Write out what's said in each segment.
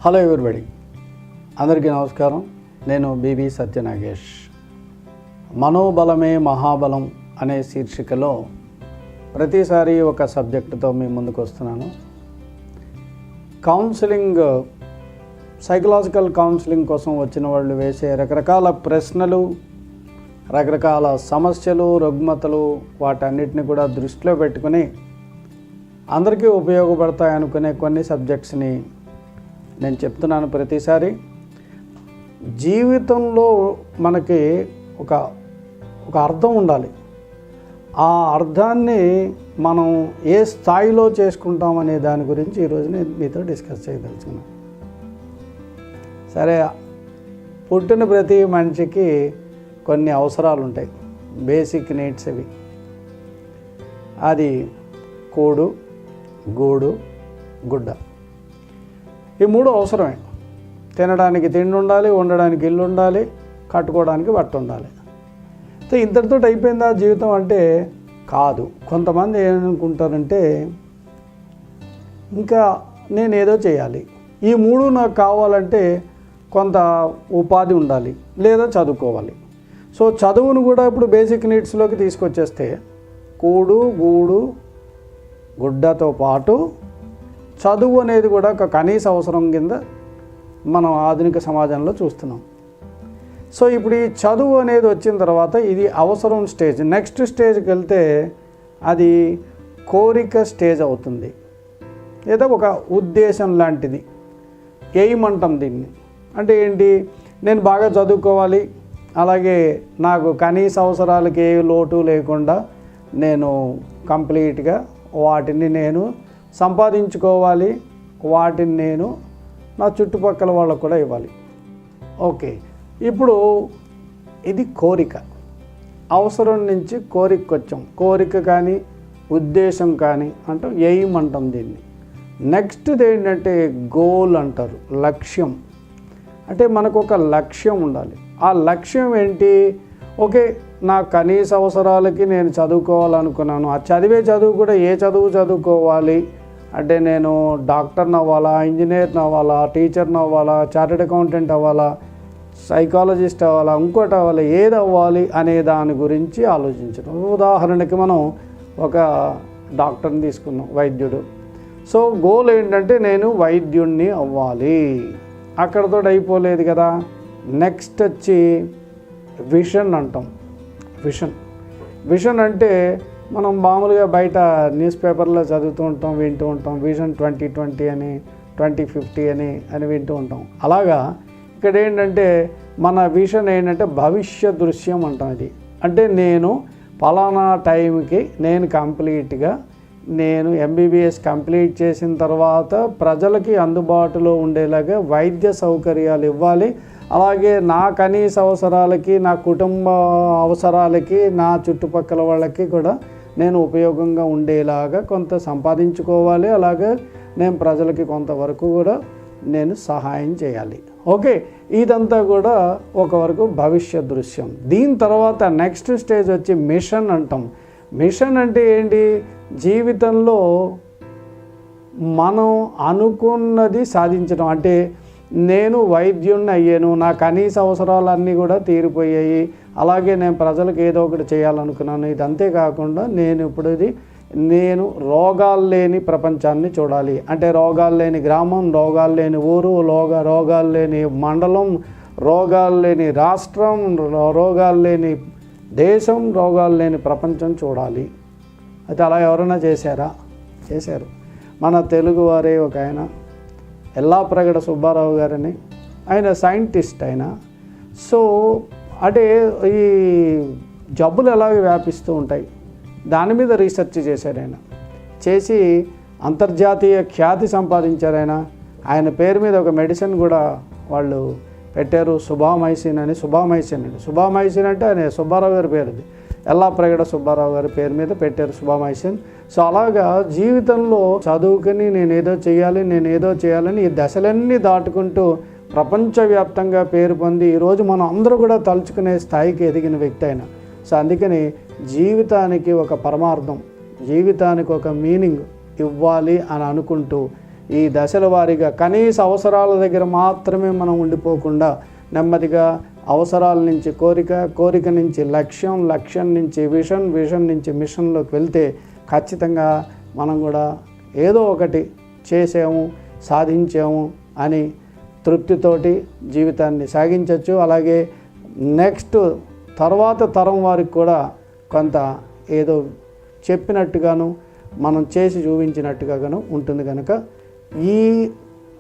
Hello everybody, అందరికీ నమస్కారం. నేను బీబీ సత్యనాగేష్. మనోబలమే మహాబలం అనే శీర్షికలో ప్రతిసారి ఒక సబ్జెక్టుతో మీ ముందుకు వస్తున్నాను. కౌన్సిలింగ్, సైకలాజికల్ కౌన్సిలింగ్ కోసం వచ్చిన వాళ్ళు వేసే రకరకాల ప్రశ్నలు, రకరకాల సమస్యలు, రుగ్మతలు, వాటన్నిటిని కూడా దృష్టిలో పెట్టుకుని అందరికీ ఉపయోగపడతాయి అనుకునే కొన్ని సబ్జెక్ట్స్ని నేను చెప్తున్నాను. ప్రతిసారి జీవితంలో మనకి ఒక అర్థం ఉండాలి. ఆ అర్థాన్ని మనం ఏ స్థాయిలో చేసుకుంటాం అనే దాని గురించి ఈరోజు నేను మీతో డిస్కస్ చేయదలుచుకున్నాను. సరే, పుట్టిన ప్రతి మనిషికి కొన్ని అవసరాలు ఉంటాయి, బేసిక్ నీడ్స్. అవి అది కూడు, గూడు, గుడ్డ. ఈ మూడు అవసరమే. తినడానికి తిండి ఉండాలి, ఉండడానికి ఇల్లు ఉండాలి, కట్టుకోవడానికి బట్ట ఉండాలి. సో ఇంతటితో అయిపోయిందా జీవితం అంటే కాదు. కొంతమంది ఏమనుకుంటారంటే ఇంకా నేను ఏదో చేయాలి, ఈ మూడు నాకు కావాలంటే కొంత ఉపాధి ఉండాలి లేదా చదువుకోవాలి. సో చదువును కూడా ఇప్పుడు బేసిక్ నీడ్స్లోకి తీసుకొచ్చేస్తే కూడు, గూడు, గుడ్డతో పాటు చదువు అనేది కూడా ఒక కనీస అవసరం కింద మనం ఆధునిక సమాజంలో చూస్తున్నాం. సో ఇప్పుడు ఈ చదువు అనేది వచ్చిన తర్వాత ఇది అవసరం స్టేజ్. నెక్స్ట్ స్టేజ్కి వెళ్తే అది కోరిక స్టేజ్ అవుతుంది, లేదా ఒక ఉద్దేశం లాంటిది. ఏమంటాం దీన్ని అంటే ఏంటి? నేను బాగా చదువుకోవాలి, అలాగే నాకు కనీస అవసరాలకి ఏ లోటు లేకుండా నేను కంప్లీట్గా వాటిని నేను సంపాదించుకోవాలి, వాటిని నేను నా చుట్టుపక్కల వాళ్ళకు కూడా ఇవ్వాలి. ఓకే, ఇప్పుడు ఇది కోరిక. అవసరం నుంచి కోరికకు వచ్చాం. కోరిక కానీ ఉద్దేశం కానీ అంటాం, ఎయిమ్ అంటాం దీన్ని. నెక్స్ట్ది ఏంటంటే గోల్ అంటారు, లక్ష్యం. అంటే మనకు ఒక లక్ష్యం ఉండాలి. ఆ లక్ష్యం ఏంటి? ఓకే, నా కనీస అవసరాలకి నేను చదువుకోవాలనుకున్నాను. ఆ చదివే చదువు కూడా ఏ చదువు చదువుకోవాలి అంటే నేను డాక్టర్ని అవ్వాలా, ఇంజనీర్ని అవ్వాలా, టీచర్ని అవ్వాలా, చార్టెడ్ అకౌంటెంట్ అవ్వాలా, సైకాలజిస్ట్ అవ్వాలా, ఇంకోటి అవ్వాలి, ఏది అవ్వాలి అనే దాని గురించి ఆలోచించడం. ఉదాహరణకి మనం ఒక డాక్టర్ని తీసుకున్నాం, వైద్యుడు. సో గోల్ ఏంటంటే నేను వైద్యుడిని అవ్వాలి. అక్కడతో అయిపోలేదు కదా. నెక్స్ట్ వచ్చి విషన్ అంటాం. విషన్ అంటే మనం మామూలుగా బయట న్యూస్ పేపర్లో చదువుతూ ఉంటాం, వింటూ ఉంటాం. విజన్ 2020 అని, 2050 అని వింటూ ఉంటాం. అలాగా ఇక్కడ ఏంటంటే మన విషన్ ఏంటంటే భవిష్య దృశ్యం అంటాం. ఇది అంటే నేను పలానా టైంకి నేను కంప్లీట్గా నేను ఎంబీబీఎస్ కంప్లీట్ చేసిన తర్వాత ప్రజలకి అందుబాటులో ఉండేలాగా వైద్య సౌకర్యాలు ఇవ్వాలి. అలాగే నా కనీస అవసరాలకి, నా కుటుంబ అవసరాలకి, నా చుట్టుపక్కల వాళ్ళకి కూడా నేను ఉపయోగంగా ఉండేలాగా కొంత సంపాదించుకోవాలి. అలాగే నేను ప్రజలకి కొంతవరకు కూడా నేను సహాయం చేయాలి. ఓకే, ఇదంతా కూడా ఒకవరకు భవిష్య దృశ్యం. దీని తర్వాత నెక్స్ట్ స్టేజ్ వచ్చి మిషన్ అంటాం. మిషన్ అంటే ఏంటి? జీవితంలో మనం అనుకున్నది సాధించడం. అంటే నేను వైద్యుడిని అయ్యాను, నా కనీస అవసరాలన్నీ కూడా తీరిపోయాయి, అలాగే నేను ప్రజలకు ఏదో ఒకటి చేయాలనుకున్నాను. ఇది అంతేకాకుండా నేను రోగాలు లేని ప్రపంచాన్ని చూడాలి. అంటే రోగాలు లేని గ్రామం, రోగాలు లేని ఊరు, రోగాలు లేని మండలం, రోగాలు లేని రాష్ట్రం, రోగాలు లేని దేశం, రోగాలు లేని ప్రపంచం చూడాలి. అయితే అలా ఎవరైనా చేశారు. మన తెలుగువారే ఒక ఆయన ఎల్లాప్రగడ సుబ్బారావు గారని, ఆయన సైంటిస్ట్. ఆయన సో అంటే ఈ జబ్బులు ఎలాగ వ్యాపిస్తూ ఉంటాయి దాని మీద రీసెర్చ్ చేశారు. ఆయన చేసి అంతర్జాతీయ ఖ్యాతి సంపాదించారు. ఆయన పేరు మీద ఒక మెడిసిన్ కూడా వాళ్ళు పెట్టారు, సుబామైసిన్ అని. సుబామైసిన్ అంటే ఆయన సుబ్బారావు గారి పేరు, ఎల్లాప్రగడ సుబ్బారావు గారి పేరు మీద పెట్టారు సుబామైసిన్. సో అలాగా జీవితంలో చదువుకుని నేనేదో చేయాలని ఈ దశలన్నీ దాటుకుంటూ ప్రపంచవ్యాప్తంగా పేరు పొంది ఈరోజు మనం అందరూ కూడా తలుచుకునే స్థాయికి ఎదిగిన వ్యక్తి ఆయన. సో అందుకని జీవితానికి ఒక పరమార్థం, జీవితానికి ఒక మీనింగ్ ఇవ్వాలి అని అనుకుంటూ ఈ దశల వారీగా కనీస అవసరాల దగ్గర మాత్రమే మనం ఉండిపోకుండా నెమ్మదిగా అవసరాల నుంచి కోరిక నుంచి లక్ష్యం నుంచి విజన్ నుంచి మిషన్లోకి వెళ్తే ఖచ్చితంగా మనం కూడా ఏదో ఒకటి చేసాము, సాధించాము అని తృప్తితోటి జీవితాన్ని సాగించవచ్చు. అలాగే నెక్స్ట్ తర్వాత తరం వారికి కూడా కొంత ఏదో చెప్పినట్టుగాను మనం చేసి చూపించినట్టుగాను ఉంటుంది. కనుక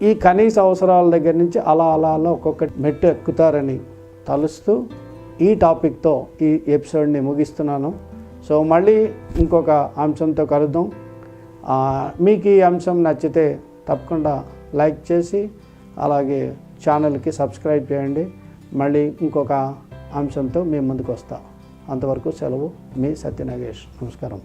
ఈ కనీస అవసరాల దగ్గర నుంచి అలా ఒక్కొక్క మెట్టు ఎక్కుతారని తలుస్తూ ఈ టాపిక్తో ఈ ఎపిసోడ్ని ముగిస్తున్నాను. సో మళ్ళీ ఇంకొక అంశంతో కలుద్దాం. మీకు ఈ అంశం నచ్చితే తప్పకుండా లైక్ చేసి అలాగే ఛానల్కి సబ్స్క్రైబ్ చేయండి. మళ్ళీ ఇంకొక అంశంతో మీ ముందుకు వస్తా. అంతవరకు సెలవు. మీ సత్య నాగేష్. నమస్కారం.